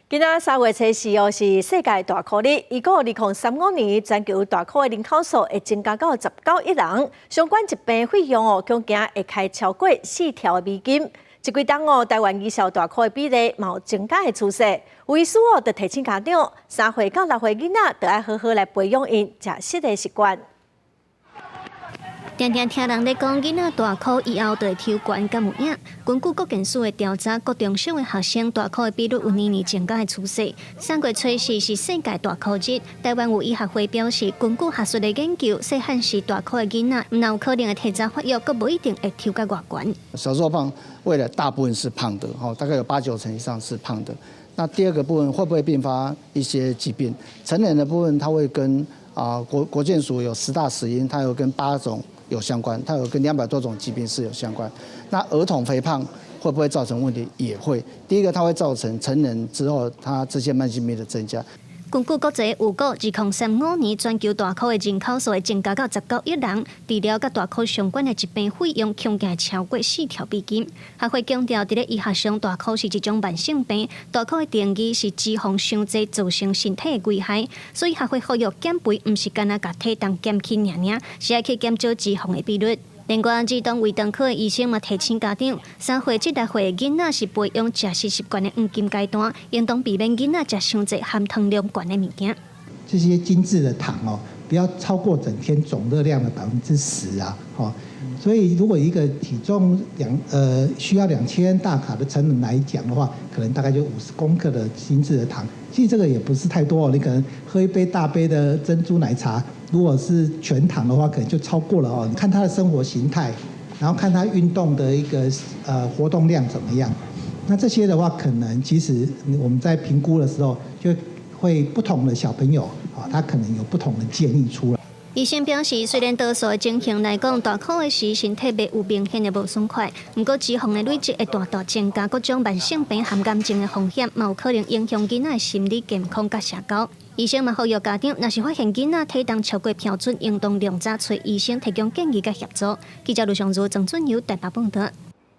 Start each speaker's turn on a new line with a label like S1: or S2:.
S1: 今仔3月14號是世界大考日，預估2035年全球大考的人口數會增加到19億人，相關疾病費用恐驚會開超過4兆美金。這幾檔台灣兒少大考的比例嘛有增加的趨勢，為此就提醒家長3歲到6歲囡仔都要好好來培養因食適的習慣。
S2: 常常聽人咧講，囡仔大考以後就會抽懸甲有影。根據國健署的調查，高中小的學生大考的比率有年年增加的趨勢。3月初4是世界大考日，台灣有醫學會表示，根據學術的研究，細漢時大考的囡仔，唔有可能會提早發育，佫無一定會抽甲偌懸。
S3: 小時候胖，未來大部分是胖的，大概有8、9成以上是胖的。那第二個部分會不會併發一些疾病？成人的部分，它會跟國健署有10大死因，它有跟8種有相關，它有跟200多種疾病是有相關。那兒童肥胖會不會造成問題？也會。第一個，它會造成成人之後，它這些慢性病的增加。
S2: 根據國際預估，2035年全球大考的人口數會增加到19億人，治療甲大考相關的疾病費用恐驚超過4兆美金。學會強調，在醫學上，大考是一種慢性病，大考的定義是脂肪傷濟造成身體的危害，所以學會呼籲減肥，唔是干那甲體重減輕爾，是要去減少脂肪的比率。另外，兒童胃腸科的醫生嘛提醒家長，3歲至6歲的囡仔是培養食食習慣的黃金階段，應當避免囡仔食傷濟含糖量高的物件。
S4: 這些精緻的糖不要超過整天總熱量的10%啊，所以如果一個體重需要2000大卡的成人來講的話，可能大概就50公克的精緻的糖。其實這個也不是太多，你可能喝一杯大杯的珍珠奶茶，如果是全糖的話，可能就超過了哦。看他的生活形態，然後看他運動的一個活動量怎麼樣。那這些的話，可能其實我們在評估的時候，就會不同的小朋友他可能有不同的建議出來。
S2: 醫生表示，雖然多數的情形來講，大考的時身體未有明顯的無爽快，不過脂肪的累積會大大增加各種慢性病含癌症的風險，嘛有可能影響囡仔的心理健康甲社交。醫生嘛呼籲家長，若是發現囡仔體重超過標準，應當盡早找醫生提供建議甲協助。記者盧尚如、鄭俊堯台北報道。